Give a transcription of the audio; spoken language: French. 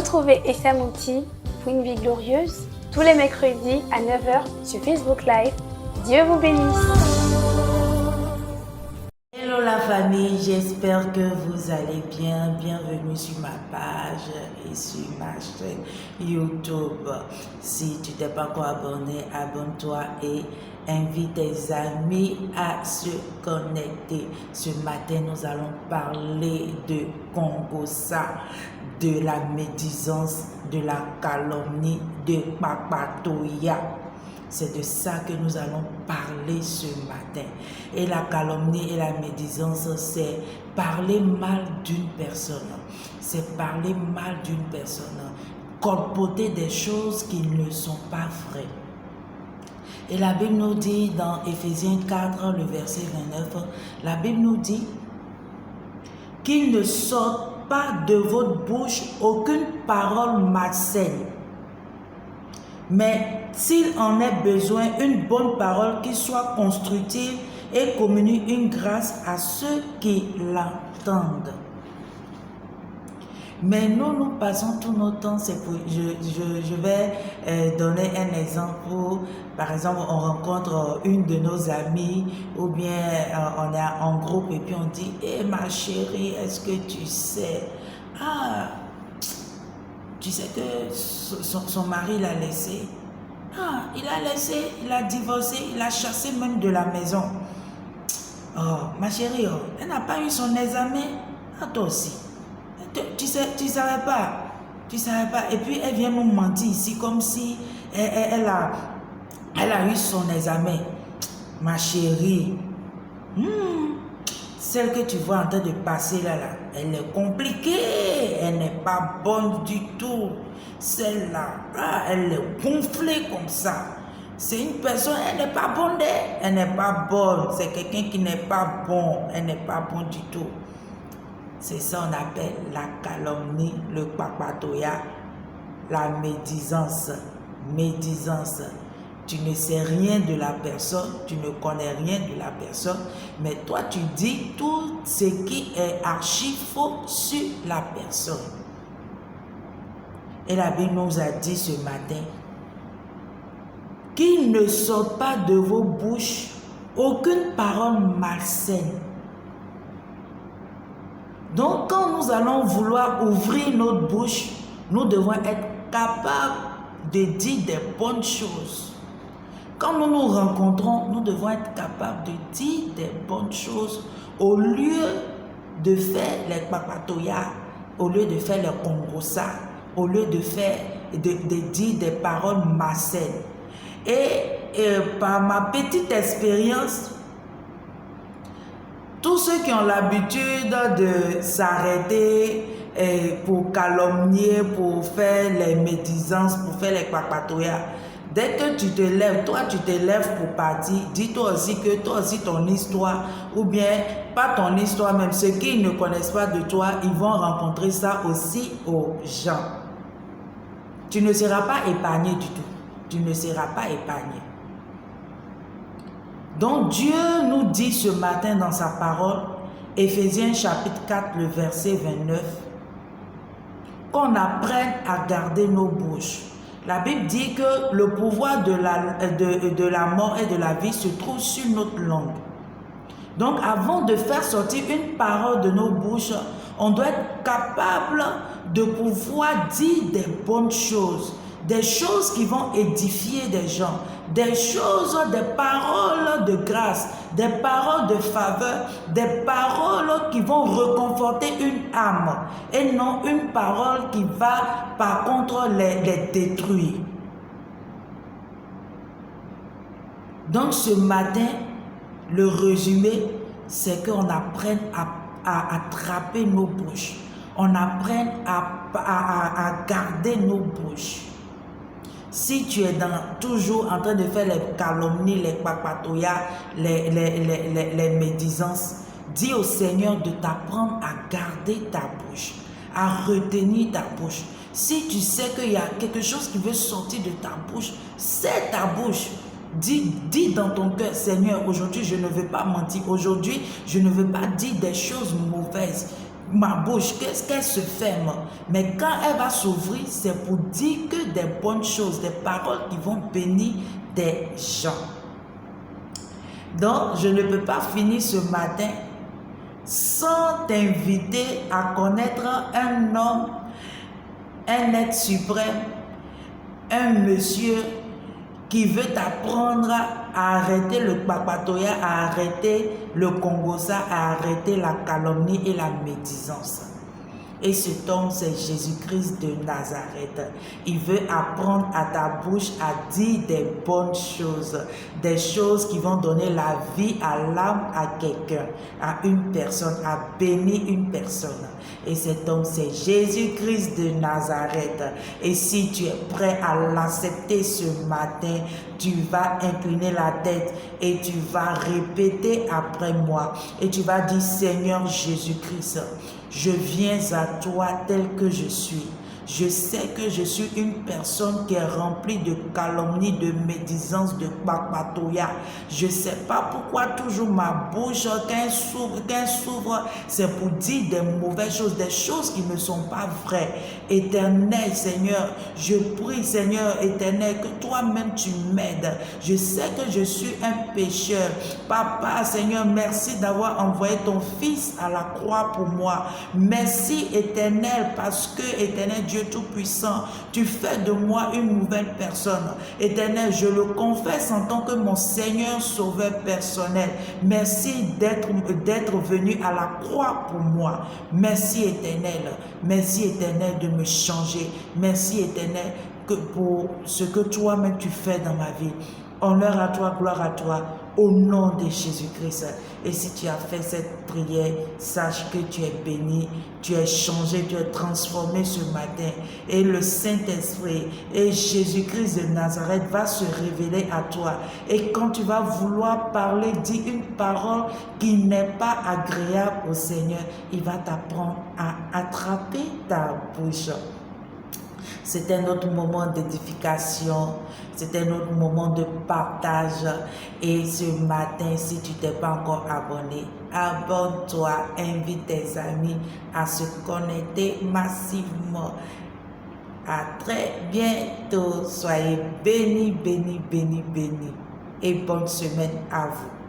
Retrouvez FM Outil pour une vie glorieuse tous les mercredis à 9h sur Facebook Live. Dieu vous bénisse. Hello la famille, j'espère que vous allez bien. Bienvenue sur ma page et sur ma chaîne YouTube. Si tu t'es pas encore abonné, abonne-toi et invite tes amis à se connecter. Ce matin, nous allons parler de Kongosa, de la médisance, de la calomnie, de Papatoya. C'est de ça que nous allons parler ce matin. Et la calomnie et la médisance, c'est parler mal d'une personne. C'est parler mal d'une personne. Colporter des choses qui ne sont pas vraies. Et la Bible nous dit dans Éphésiens 4, le verset 29, la Bible nous dit qu'il ne sorte pas de votre bouche aucune parole malsaine. Mais s'il en est besoin, une bonne parole qui soit constructive et communique une grâce à ceux qui l'entendent. Mais nous passons tout notre temps, je vais donner un exemple. Par exemple, on rencontre une de nos amies ou bien on est en groupe et puis on dit « Eh ma chérie, est-ce que tu sais, tu sais que son mari l'a laissé. Il a laissé, il a divorcé, il a chassé même de la maison. Oh, ma chérie, elle n'a pas eu son examen. Toi aussi. Tu savais pas. Tu savais pas. Et puis, elle vient nous mentir ici comme si elle a eu son examen. Ma chérie, celle que tu vois en train de passer là, elle est compliquée, elle n'est pas bonne du tout. Celle-là, elle est gonflée comme ça. C'est une personne, elle n'est pas bonne, elle n'est pas bonne. C'est quelqu'un qui n'est pas bon, elle n'est pas bonne du tout. C'est ça qu'on appelle la calomnie, le papatoya, la médisance. Médisance. Tu ne sais rien de la personne, tu ne connais rien de la personne, mais toi tu dis tout ce qui est archi faux sur la personne. Et la Bible nous a dit ce matin qu'il ne sort pas de vos bouches aucune parole malsaine. Donc quand nous allons vouloir ouvrir notre bouche, nous devons être capables de dire des bonnes choses. Quand nous nous rencontrons, nous devons être capables de dire des bonnes choses au lieu de faire les papatoya, au lieu de faire les kongosa, au lieu de dire des paroles malsaines. Et par ma petite expérience, tous ceux qui ont l'habitude de s'arrêter pour calomnier, pour faire les médisances, pour faire les papatoya, dès que tu te lèves, toi tu te lèves pour partir, dis-toi aussi que toi aussi ton histoire, ou bien pas ton histoire même, ceux qui ne connaissent pas de toi, ils vont rencontrer ça aussi aux gens. Tu ne seras pas épargné du tout. Tu ne seras pas épargné. Donc Dieu nous dit ce matin dans sa parole, Éphésiens chapitre 4, le verset 29, qu'on apprenne à garder nos bouches. La Bible dit que le pouvoir de la mort et de la vie se trouve sur notre langue. Donc, avant de faire sortir une parole de nos bouches, on doit être capable de pouvoir dire des bonnes choses, des choses qui vont édifier des gens, des choses, des paroles de grâce, des paroles de faveur, des paroles qui vont reconforter une âme et non une parole qui va par contre les détruire. Donc ce matin, le résumé, c'est qu'on apprenne à attraper nos bouches, on apprenne à garder nos bouches. Si tu es toujours en train de faire les calomnies, les papatoya, les médisances, dis au Seigneur de t'apprendre à garder ta bouche, à retenir ta bouche. Si tu sais qu'il y a quelque chose qui veut sortir de ta bouche, c'est ta bouche. Dis dans ton cœur, Seigneur, aujourd'hui je ne veux pas mentir, aujourd'hui je ne veux pas dire des choses mauvaises. ma bouche, qu'est-ce qu'elle se ferme. Mais quand elle va s'ouvrir, c'est pour dire que des bonnes choses, des paroles qui vont bénir des gens. Donc, je ne peux pas finir ce matin sans t'inviter à connaître un homme, un être suprême, un monsieur qui veut t'apprendre à arrêter le papatoya, à arrêter le congosa, à arrêter la calomnie et la médisance. Et cet homme, c'est Jésus-Christ de Nazareth. Il veut apprendre à ta bouche à dire des bonnes choses, des choses qui vont donner la vie à l'âme à quelqu'un, à une personne, à bénir une personne. Et cet homme, c'est Jésus-Christ de Nazareth. Et si tu es prêt à l'accepter ce matin, tu vas incliner la tête et tu vas répéter après moi. Et tu vas dire, Seigneur Jésus-Christ, je viens à toi tel que je suis. Je sais que je suis une personne qui est remplie de calomnie, de médisance, de papatoya. Je ne sais pas pourquoi toujours ma bouche, quand elle s'ouvre, c'est pour dire des mauvaises choses, des choses qui ne sont pas vraies. Éternel, Seigneur, je prie, Seigneur éternel, que toi-même tu m'aides. Je sais que je suis un pécheur. Papa, Seigneur, merci d'avoir envoyé ton Fils à la croix pour moi. Merci, éternel, parce que, éternel Dieu Tout-Puissant, tu fais de moi une nouvelle personne. Éternel, je le confesse en tant que mon Seigneur Sauveur personnel. Merci d'être venu à la croix pour moi. Merci, éternel. Merci, éternel, de me changer. Merci, éternel, pour ce que toi-même tu fais dans ma vie. Honneur à toi, gloire à toi, au nom de Jésus-Christ. Et si tu as fait cette prière, sache que tu es béni, tu es changé, tu es transformé ce matin. Et le Saint-Esprit et Jésus-Christ de Nazareth va se révéler à toi. Et quand tu vas vouloir parler, dis une parole qui n'est pas agréable au Seigneur, il va t'apprendre à attraper ta bouche. C'est un autre moment d'édification, c'est un autre moment de partage. Et ce matin, si tu t'es pas encore abonné, abonne-toi, invite tes amis à se connecter massivement. À très bientôt. Soyez bénis, bénis, bénis, bénis. Et bonne semaine à vous.